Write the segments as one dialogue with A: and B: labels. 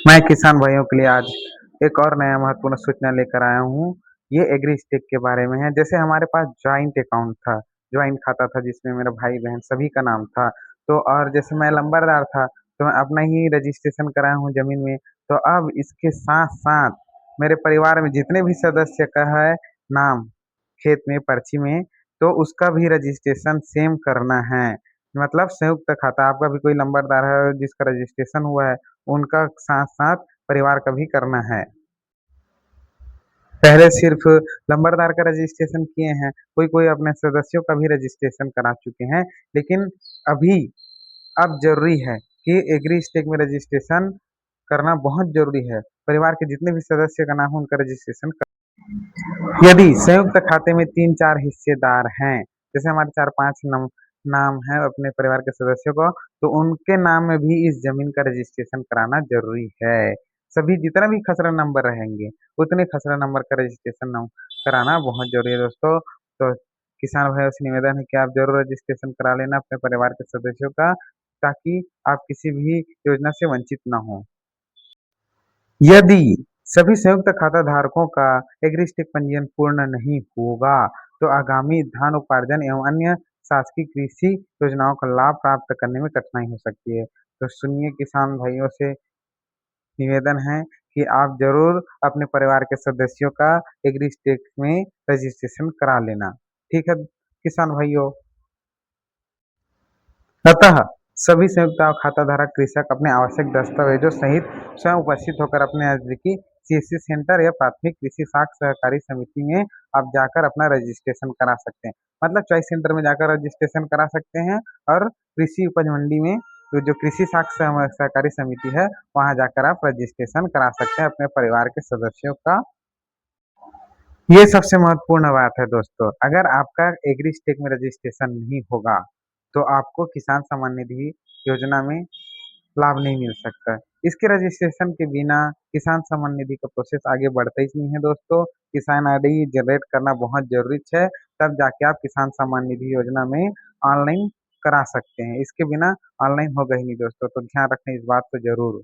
A: मैं किसान भाइयों के लिए आज एक और नया महत्वपूर्ण सूचना लेकर आया हूँ। ये एग्री स्टेक के बारे में है। जैसे हमारे पास जॉइंट अकाउंट था, जॉइंट खाता था जिसमें मेरा भाई-बहन सभी का नाम था। तो और जैसे मैं लंबरदार था, तो मैं अपना ही रजिस्ट्रेशन कराया हूँ ज़मीन में। तो अब इसके साथ-साथ मेरे परिवार में जितने भी सदस्य का है नाम खेत में, पर्ची में, तो उसका भी रजिस्ट्रेशन सेम करना है। मतलब संयुक्त खाता आपका भी कोई लंबरदार है जिसका रजिस्ट्रेशन हुआ है, उनका साथ-साथ परिवार का भी करना है। पहले सिर्फ़ लंबरदार का रजिस्ट्रेशन किए हैं, कोई-कोई अपने सदस्यों का भी रजिस्ट्रेशन करा चुके हैं, लेकिन अभी अब ज़रूरी है कि एग्री स्टेक में रजिस्ट्रेशन करना बहुत ज़रूरी है। परिवार के जितने भी सदस्य का नाम हो उनका रजिस्ट्रेशन यदि संयुक्त खाते में 3-4 हिस्सेदार हैं, जैसे हमारे 4-5 नाम है अपने परिवार के सदस्यों को, तो उनके नाम में भी इस ज़मीन का रजिस्ट्रेशन कराना ज़रूरी है। सभी जितना भी खसरा नंबर रहेंगे, उतने खसरा नंबर का रजिस्ट्रेशन कराना बहुत ज़रूरी है दोस्तों। तो किसान भाइयों से निवेदन है कि आप ज़रूर रजिस्ट्रेशन करा लेना अपने परिवार के सदस्यों का, ताकि आप किसी भी योजना से वंचित ना हों। यदि सभी संयुक्त खाता धारकों का एग्रीस्टेक पंजीयन पूर्ण नहीं होगा, तो आगामी धान उपार्जन एवं अन्य शासकीय कृषि योजनाओं का लाभ प्राप्त करने में कठिनाई हो सकती है। तो सुनिए किसान भाइयों से निवेदन है कि आप ज़रूर अपने परिवार के सदस्यों का एग्रीस्टेक में रजिस्ट्रेशन करा लेना। ठीक है किसान भाइयों? अतः सभी संयुक्त खाताधारक कृषक अपने आवश्यक दस्तावेजों सहित स्वयं उपस्थित होकर अपने नजदीकी सीएससी सेंटर या प्राथमिक कृषि साख सहकारी समिति में आप जाकर अपना रजिस्ट्रेशन करा सकते हैं। मतलब चॉइस सेंटर में जाकर रजिस्ट्रेशन करा सकते हैं और कृषि उपज मंडी में तो जो कृषि साख सहकारी समिति है वहां जाकर आप रजिस्ट्रेशन करा सकते हैं अपने परिवार के सदस्यों का। ये सबसे महत्वपूर्ण बात है दोस्तों, अगर आपका एग्री स्टेक में रजिस्ट्रेशन नहीं होगा, तो आपको किसान सम्मान निधि योजना में लाभ नहीं मिल सकता है। इसके रजिस्ट्रेशन के बिना किसान सम्मान निधि का प्रोसेस आगे बढ़ता ही नहीं है दोस्तों। किसान आईडी जनरेट करना बहुत ज़रूरी है, तब जाके आप किसान सम्मान निधि योजना में ऑनलाइन करा सकते हैं। इसके बिना ऑनलाइन होगा ही नहीं दोस्तों, तो ध्यान रखें इस बात को ज़रूर।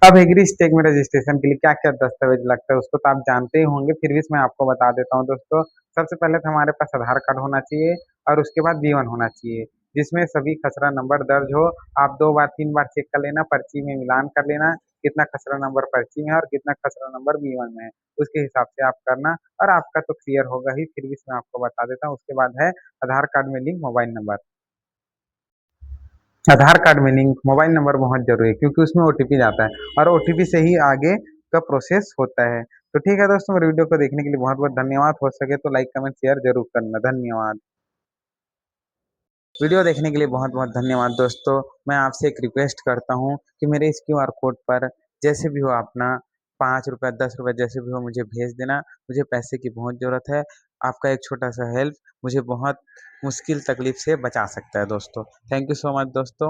A: अब एग्री स्टेक में रजिस्ट्रेशन के लिए क्या-क्या दस्तावेज लगता है उसको तो आप जानते ही होंगे, फिर भी मैं आपको बता देता हूँ दोस्तों। सबसे पहले तो हमारे पास आधार कार्ड होना चाहिए और उसके बाद B1 होना चाहिए, जिसमें सभी खसरा नंबर दर्ज हो। आप 2 बार 3 बार चेक कर लेना, पर्ची में मिलान कर लेना, कितना खसरा नंबर पर्ची में है और कितना खसरा नंबर B1 में है। उसके हिसाब से आप करना और आपका तो क्लियर होगा ही, फिर भी मैं आपको बता देता हूँ। उसके बाद है आधार कार्ड में लिंक मोबाइल नंबर। आधार कार्ड में लिंक मोबाइल नंबर बहुत ज़रूरी है क्योंकि उसमें ओटीपी जाता है और ओटीपी से ही आगे का प्रोसेस होता है। तो ठीक है दोस्तों, मेरे वीडियो को देखने के लिए बहुत-बहुत धन्यवाद। हो सके तो लाइक, कमेंट, शेयर ज़रूर करना। धन्यवाद। वीडियो देखने के लिए बहुत-बहुत धन्यवाद दोस्तों। मैं आपसे एक रिक्वेस्ट करता हूँ कि मेरे इस क्यूआर कोड पर जैसे भी हो अपना ₹5, ₹10 जैसे भी हो मुझे भेज देना। मुझे पैसे की बहुत ज़रूरत है। आपका एक छोटा-सा हेल्प मुझे बहुत मुश्किल तकलीफ से बचा सकता है दोस्तों। थैंक यू सो मच दोस्तों।